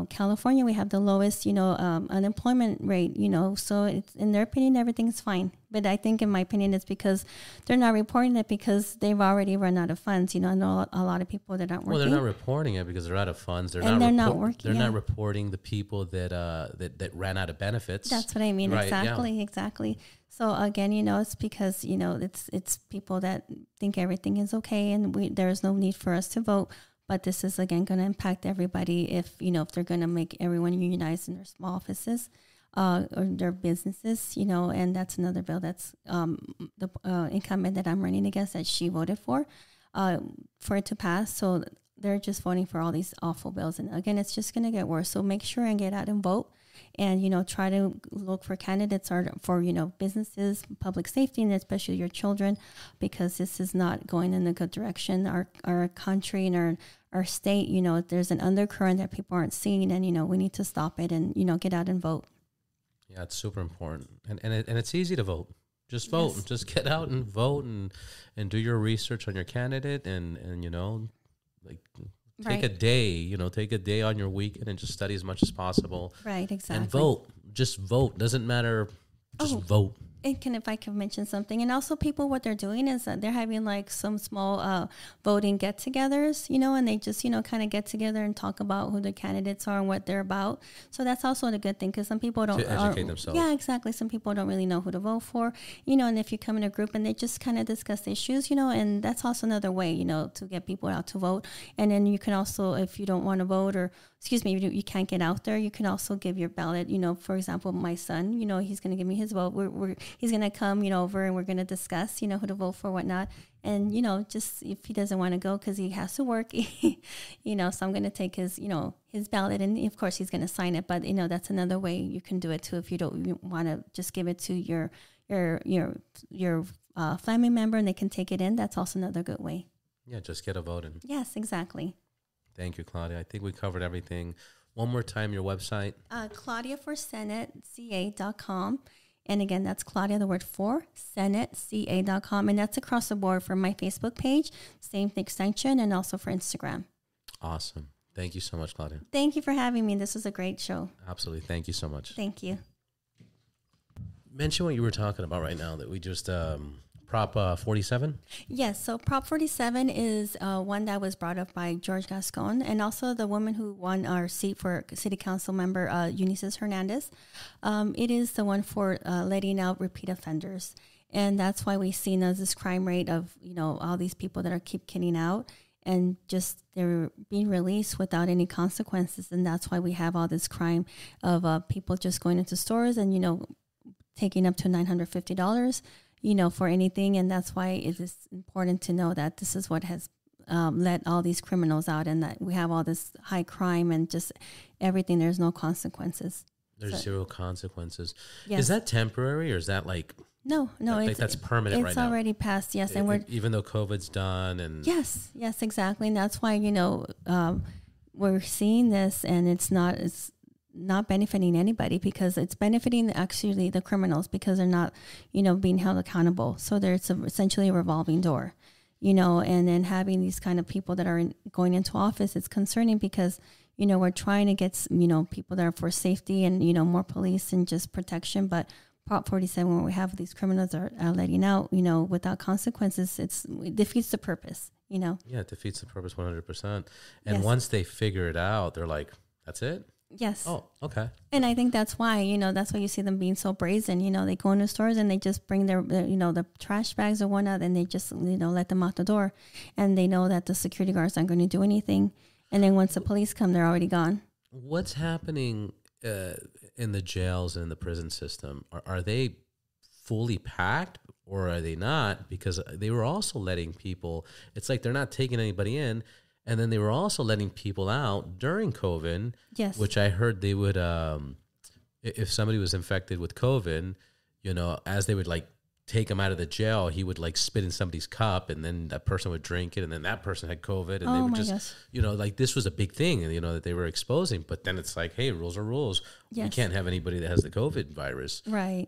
California, we have the lowest, unemployment rate, so it's, in their opinion, everything's fine. But I think, in my opinion, it's because they're not reporting it because they've already run out of funds. I know a lot of people that aren't working. Well, they're not reporting it because they're out of funds. They're not working. They're not reporting the people that ran out of benefits. That's what I mean. Right, exactly. So again, it's because it's people that think everything is okay, and there's no need for us to vote. But this is again going to impact everybody if they're going to make everyone unionized in their small offices. Or their businesses, and that's another bill that's the incumbent that I'm running against that she voted for it to pass. So they're just voting for all these awful bills. And again, it's just going to get worse. So make sure and get out and vote and, try to look for candidates or for, businesses, public safety, and especially your children, because this is not going in a good direction. Our country and our state, there's an undercurrent that people aren't seeing, and, we need to stop it and, get out and vote. Yeah, it's super important. And it's easy to vote. Just vote. Yes. Just get out and vote and do your research on your candidate and take a day, take a day on your weekend and just study as much as possible. Right, exactly. And vote. Just vote. Doesn't matter. Just vote. if I can mention something, and also people, what they're doing is that they're having like some small voting get-togethers, and they just kind of get together and talk about who the candidates are and what they're about. So that's also a good thing, because some people don't to educate themselves. Yeah, exactly. Some people don't really know who to vote for, and if you come in a group and they just kind of discuss issues, and that's also another way, to get people out to vote. And then you can also, if you don't want to vote, or you can't get out there, you can also give your ballot. For example, my son, he's going to give me his vote. He's going to come, over, and we're going to discuss, who to vote for, whatnot. And, just if he doesn't want to go because he has to work, so I'm going to take his, his ballot, and of course he's going to sign it. But, that's another way you can do it too. If you don't want to just give it to your family member and they can take it in, that's also another good way. Yeah, just get a vote in. Yes, exactly. Thank you, Claudia. I think we covered everything. One more time, your website. ClaudiaForSenate.ca.com. And again, that's Claudia, the word for, SenateCA.com. And that's across the board for my Facebook page, same extension, and also for Instagram. Awesome. Thank you so much, Claudia. Thank you for having me. This was a great show. Absolutely. Thank you so much. Thank you. Mention what you were talking about right now, that we just... Prop 47? Yes, so Prop 47 is one that was brought up by George Gascon, and also the woman who won our seat for City Council member, Eunices Hernandez. It is the one for letting out repeat offenders. And that's why we've seen this crime rate of, all these people that keep getting out and just they're being released without any consequences. And that's why we have all this crime of people just going into stores and, taking up to $950. For anything. And that's why it is important to know that this is what has let all these criminals out, and that we have all this high crime and just everything. There's no consequences. There's zero consequences. Yes. Is that temporary, or is that like... No, that's permanent right now? It's already passed, yes. And we're... Even though COVID's done and... Yes, exactly. And that's why, we're seeing this, and it's not benefiting anybody, because it's benefiting actually the criminals, because they're not, being held accountable. So there's essentially a revolving door, and then having these kind of people that are going into office, it's concerning, because, we're trying to get, people that are for safety and, more police and just protection. But Prop 47, when we have these criminals that are letting out, without consequences, it defeats the purpose, Yeah, it defeats the purpose 100%. And yes. Once they figure it out, they're like, that's it? Yes. Oh, okay. And I think that's why, that's why you see them being so brazen. They go into stores and they just bring their the trash bags or whatnot, and they just, let them out the door. And they know that the security guards aren't going to do anything. And then once the police come, they're already gone. What's happening in the jails and in the prison system? Are they fully packed, or are they not? Because they were also letting people, it's like they're not taking anybody in. And then they were also letting people out during COVID, yes. Which I heard they would, if somebody was infected with COVID, as they would like take him out of the jail, he would like spit in somebody's cup, and then that person would drink it, and then that person had COVID, and they would just, gosh. Like this was a big thing, that they were exposing. But then it's like, hey, rules are rules. Yes. We can't have anybody that has the COVID virus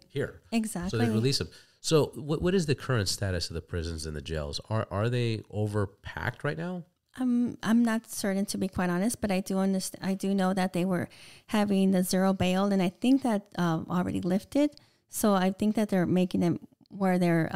here. Exactly. So they release them. So what is the current status of the prisons and the jails? Are they overpacked right now? I'm not certain, to be quite honest, but I do understand. I do know that they were having the zero bail, and I think that already lifted. So I think that they're making them where they're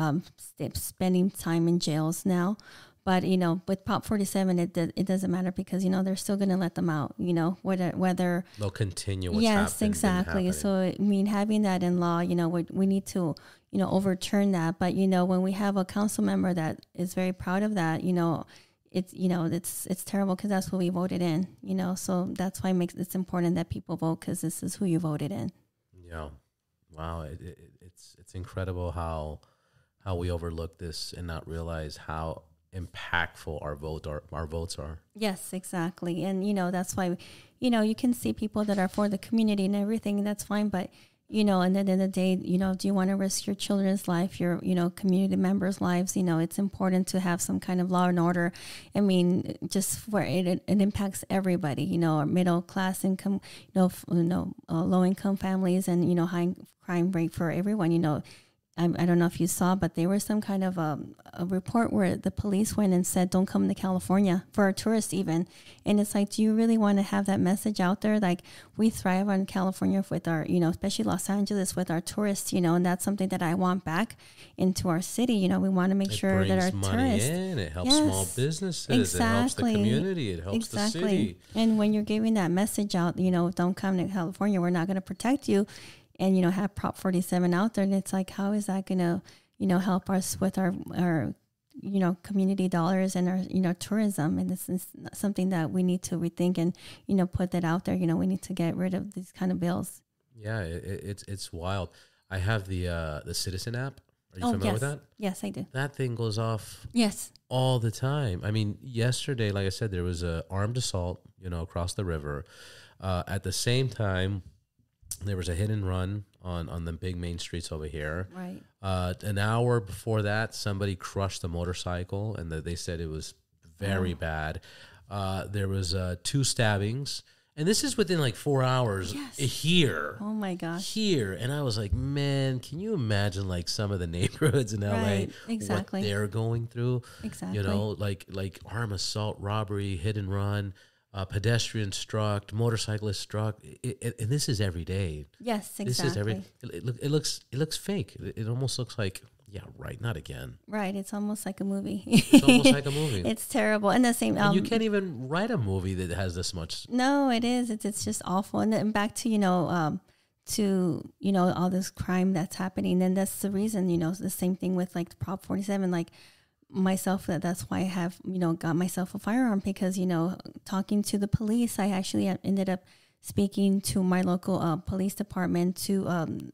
spending time in jails now. But with Prop 47, it doesn't matter, because they're still going to let them out. Whether they'll continue. What's yes, exactly. So having that in law, we need to overturn that. But when we have a council member that is very proud of that, it's terrible, because that's what we voted in, so that's why it's important that people vote, because this is who you voted in. Yeah. Wow. It's incredible how we overlook this and not realize how impactful our votes are. Yes, exactly. And, that's why, you can see people that are for the community and everything, that's fine. But, and at the end of the day, do you want to risk your children's life, your, community members' lives? It's important to have some kind of law and order. I mean, just where it impacts everybody, middle class income, low income families, and, high crime rate for everyone, I don't know if you saw, but there was some kind of a report where the police went and said, don't come to California for tourists even. And it's like, do you really want to have that message out there? Like, we thrive on California with our, especially Los Angeles with our tourists, and that's something that I want back into our city. We want to make sure that our tourists. It helps small businesses. Exactly. It helps the community. It helps the city. And when you're giving that message out, don't come to California. We're not going to protect you. And, have Prop 47 out there. And it's like, how is that going to, help us with our community dollars and our, tourism? And this is something that we need to rethink and, put that out there. We need to get rid of these kind of bills. Yeah, it's wild. I have the Citizen app. Are you familiar with that? Yes, I do. That thing goes off all the time. I mean, yesterday, like I said, there was a armed assault, across the river. At the same time, there was a hit and run on the big main streets over here. Right. An hour before that, somebody crushed a motorcycle, and they said it was very bad. There was 2 stabbings, and this is within like 4 hours here. Oh my gosh. Here. And I was like, man, can you imagine like some of the neighborhoods in LA, what they're going through? Exactly. Like armed assault, robbery, hit and run. Pedestrian struck, motorcyclist struck, and this is every day. Yes, exactly. This is it looks fake. It almost looks like, not again. Right, it's almost like a movie. It's almost like a movie. It's terrible. And the same. And you can't even write a movie that has this much. No, it is. It's just awful. And then back to all this crime that's happening. And that's the reason. The same thing with like the Prop 47. Like, myself, that's why I have got myself a firearm, because talking to the police, I actually ended up speaking to my local police department, to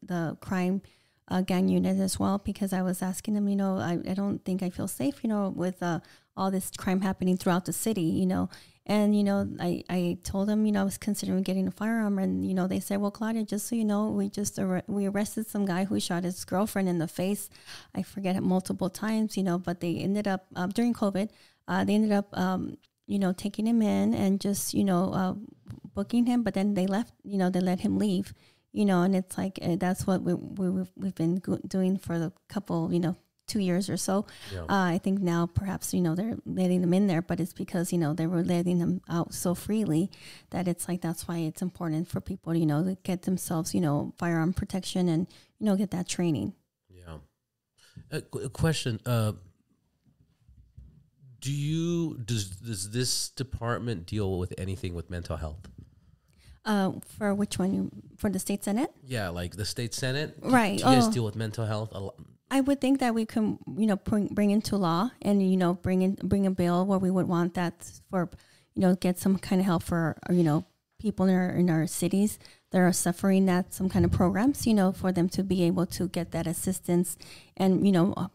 the crime gang unit as well, because I was asking them, I don't think I feel safe with all this crime happening throughout the city, and I told them I was considering getting a firearm, and they said, well, Claudia, just so you know, we arrested some guy who shot his girlfriend in the face. I forget it multiple times, but they ended up during COVID, they ended up taking him in and just booking him, but then they left, they let him leave, and it's like that's what we've been doing for the couple 2 years or so. Yeah. I think now perhaps, they're letting them in there, but it's because, they were letting them out so freely that it's like, that's why it's important for people, to get themselves, firearm protection and, get that training. Yeah. A question. Does this department deal with anything with mental health? For which one? For the state Senate? Yeah, like the state Senate. Right. Do you guys deal with mental health a lot? I would think that we can, bring into law and, bring a bill where we would want that for, get some kind of help for, people in our cities that are suffering that, some kind of programs, for them to be able to get that assistance and,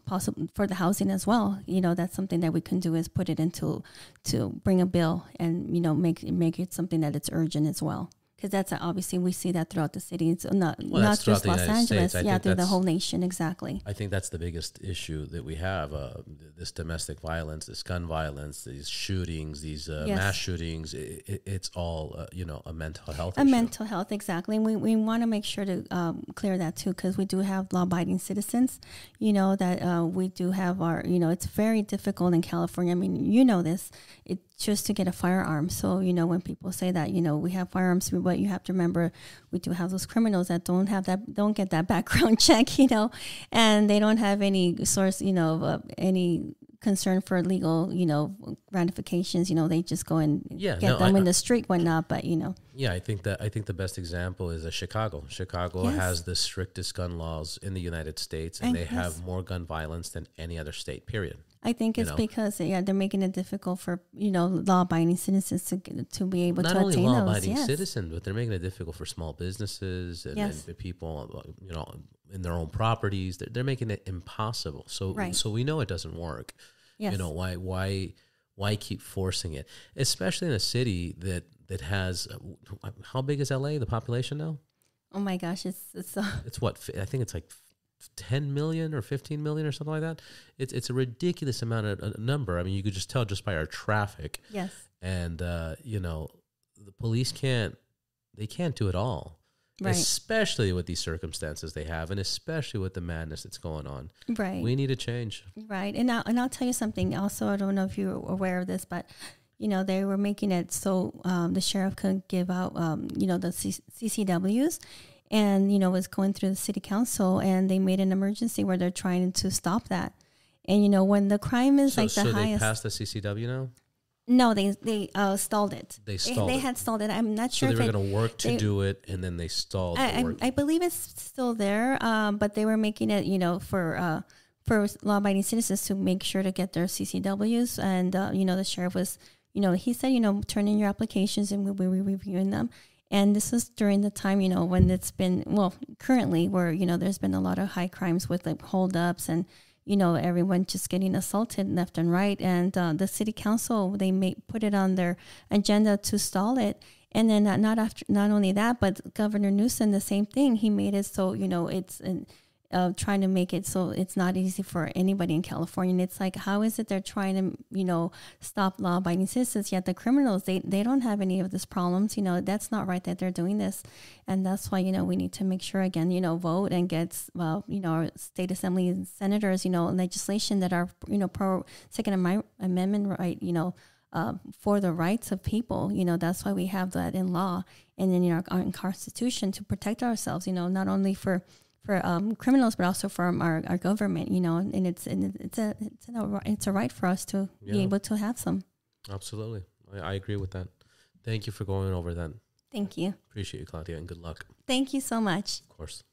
possible for the housing as well. That's something that we can do, is put it into, to bring a bill and, make it something that it's urgent as well. Because that's obviously, we see that throughout the city. It's not just Los Angeles, through the whole nation. Exactly. I think that's the biggest issue that we have. This domestic violence, this gun violence, these shootings, these mass shootings. It's all a mental health issue. Mental health, exactly. And we want to make sure to clear that too, because we do have law-abiding citizens. That we do have our. It's very difficult in California. I mean, this. It's just to get a firearm. So, when people say that, we have firearms, but you have to remember, we do have those criminals that don't get that background check, and they don't have any source, any concern for legal, ratifications. They just go and get them in the street, whatnot. But yeah, I think the best example is Chicago. Chicago has the strictest gun laws in the United States, and they have more gun violence than any other state. Period. I think it's because they're making it difficult for law-abiding citizens to be able to attain those. Not only law-abiding citizens, but they're making it difficult for small businesses and people in their own properties. They're making it impossible. So we know it doesn't work. Yes. Why keep forcing it? Especially in a city that has how big is LA? The population now? Oh my gosh, it's what I think it's like 10 million or 15 million or something like that. It's a ridiculous amount of number. I mean, you could just tell just by our traffic. Yes. And the police can't do it all. Right. especially with these circumstances they have, and especially with the madness that's going on. Right. We need a change. Right. And I'll tell you something also. I don't know if you're aware of this, but, they were making it so the sheriff could give out, the CCWs, and, was going through the city council, and they made an emergency where they're trying to stop that. And, when the crime is the so highest. So they passed the CCW now? No, they stalled it. They stalled They it. had stalled it. I'm not sure So if they were going to work to do it, and then they stalled the work. I believe it's still there, but they were making it, for law-abiding citizens to make sure to get their CCWs. And, the sheriff was, he said, turn in your applications and we'll be reviewing them. And this is during the time, when it's been, currently where, there's been a lot of high crimes with like holdups and, everyone just getting assaulted left and right. And the city council, they put it on their agenda to stall it. And then not only that, but Governor Newsom, the same thing. He made it so, it's trying to make it so it's not easy for anybody in California. And it's like, how is it they're trying to, stop law-abiding citizens, yet the criminals, they don't have any of these problems. That's not right that they're doing this. And that's why, we need to make sure, again, vote and get, our state assembly and senators, legislation that are, pro Second Amendment right, for the rights of people. That's why we have that in law and in our Constitution to protect ourselves, not only for criminals, but also for our government, and it's a right for us to be able to have some. Absolutely. I agree with that. Thank you for going over that. Thank you. Appreciate you, Claudia, and good luck. Thank you so much. Of course.